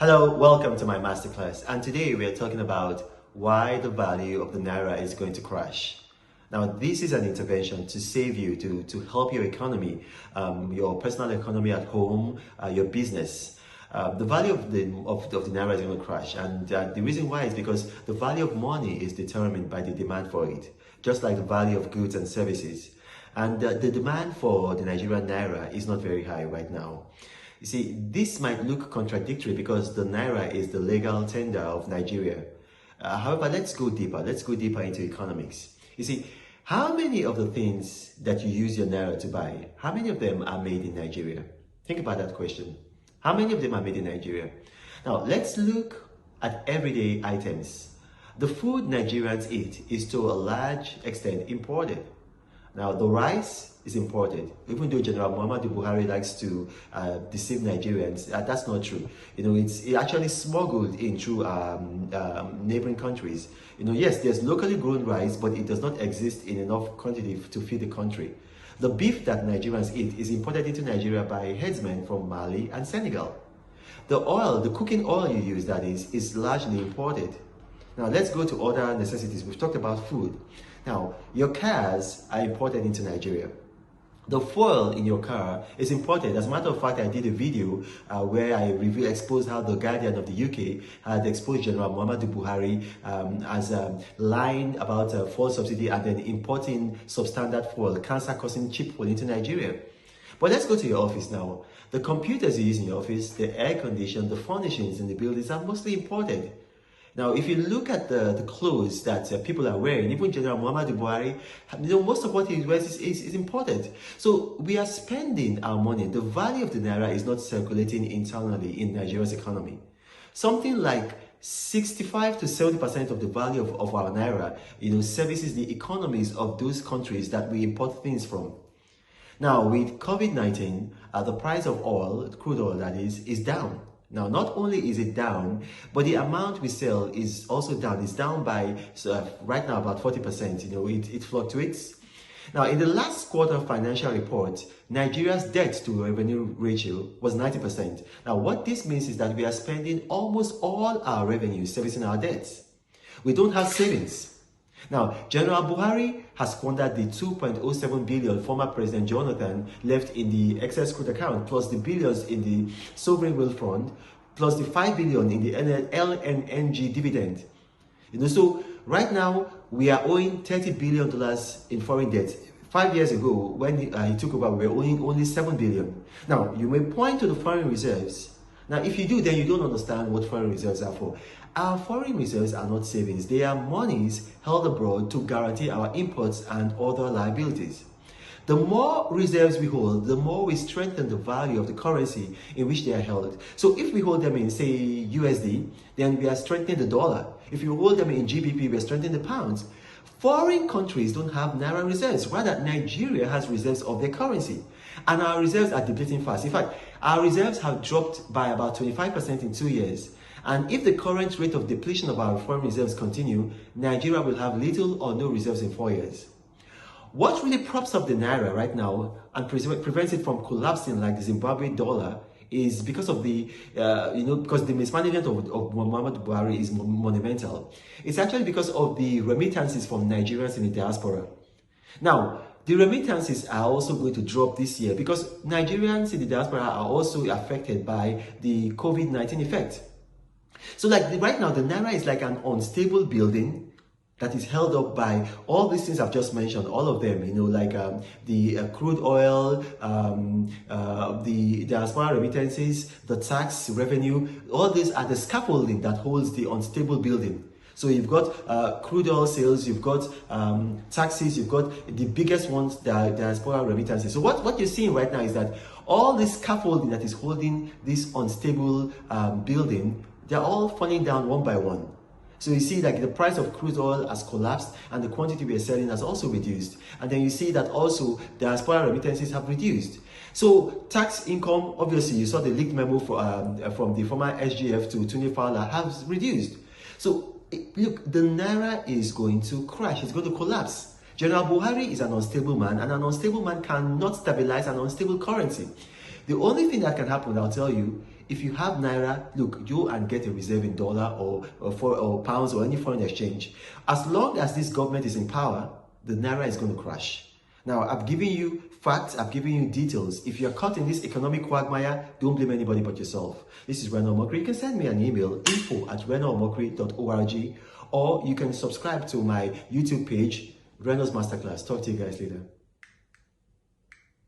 Hello, welcome to my masterclass, and today we are talking about why the value of the Naira is going to crash. Now, this is an intervention to save you, to help your economy, your personal economy at home, your business. The value of the Naira is going to crash, and the reason why is because the value of money is determined by the demand for it, just like the value of goods and services. And the demand for the Nigerian Naira is not very high right now. You see, this might look contradictory because the Naira is the legal tender of Nigeria. However, let's go deeper. Let's go deeper into economics. You see, how many of the things that you use your Naira to buy, how many of them are made in Nigeria? Think about that question. How many of them are made in Nigeria? Now, let's look at everyday items. The food Nigerians eat is to a large extent imported. Now, the rice is imported. Even though General Muhammadu Buhari likes to deceive Nigerians, that's not true. It's actually smuggled in through neighboring countries. Yes, there's locally grown rice, but it does not exist in enough quantity to feed the country. The beef that Nigerians eat is imported into Nigeria by herdsmen from Mali and Senegal. The oil, the cooking oil you use, that is largely imported. Now, let's go to other necessities. We've talked about food. Now, your cars are imported into Nigeria. The fuel in your car is imported. As a matter of fact, I did a video where I exposed how the Guardian of the UK had exposed General Muhammadu Buhari as lying about fuel subsidy and then importing substandard fuel, cancer-causing cheap fuel into Nigeria. But let's go to your office now. The computers you use in your office, the air condition, the furnishings in the buildings are mostly imported. Now, if you look at the clothes that people are wearing, even General Muhammadu Buhari, most of what he wears is imported. So we are spending our money. The value of the Naira is not circulating internally in Nigeria's economy. Something like 65 to 70% of the value of our Naira, services the economies of those countries that we import things from. Now, with COVID-19, the price of oil, crude oil that is down. Now, not only is it down, but the amount we sell is also down. It's down by, right now, about 40%. It fluctuates. Now, in the last quarter financial report, Nigeria's debt to revenue ratio was 90%. Now, what this means is that we are spending almost all our revenue servicing our debts. We don't have savings. Now, General Buhari has squandered the 2.07 billion former President Jonathan left in the excess crude account, plus the billions in the sovereign wealth fund, plus the 5 billion in the LNNG dividend. So right now we are owing $30 billion in foreign debt. 5 years ago, when he took over, we were owing only $7 billion. Now, you may point to the foreign reserves. Now, if you do, then you don't understand what foreign reserves are for. Our foreign reserves are not savings. They are monies held abroad to guarantee our imports and other liabilities. The more reserves we hold, the more we strengthen the value of the currency in which they are held. So if we hold them in, say, USD, then we are strengthening the dollar. If you hold them in GBP, we are strengthening the pounds. Foreign countries don't have Naira reserves. Rather, Nigeria has reserves of their currency. And our reserves are depleting fast. In fact, our reserves have dropped by about 25% in 2 years. And if the current rate of depletion of our foreign reserves continue, Nigeria will have little or no reserves in 4 years. What really props up the Naira right now and prevents it from collapsing like the Zimbabwe dollar is because of because the mismanagement of Muhammadu Buhari is monumental. It's actually because of the remittances from Nigerians in the diaspora. Now, the remittances are also going to drop this year because Nigerians in the diaspora are also affected by the COVID-19 effect. So right now, the Naira is like an unstable building that is held up by all these things I've just mentioned, all of them, the crude oil, the diaspora remittances, the tax revenue, all these are the scaffolding that holds the unstable building. So you've got crude oil sales, you've got taxes, you've got the biggest ones, the diaspora remittances. So what you're seeing right now is that all this scaffolding that is holding this unstable building, they're all falling down one by one. So you see the price of crude oil has collapsed and the quantity we are selling has also reduced. And then you see that also diaspora remittances have reduced. So tax income, obviously you saw the leaked memo from the former SGF to Tuni Fowler has reduced. So look, the Naira is going to crash, it's going to collapse. General Buhari is an unstable man, and an unstable man cannot stabilize an unstable currency. The only thing that can happen, I'll tell you, If you have Naira, look, go and get a reserve in dollar or pounds or any foreign exchange. As long as this government is in power, the Naira is going to crash. Now, I've given you facts, I've given you details. If you're caught in this economic quagmire, don't blame anybody but yourself. This is Renos MasterClass. You can send me an email, info@renosmasteclass.org, or you can subscribe to my YouTube page, Renos MasterClass. Talk to you guys later.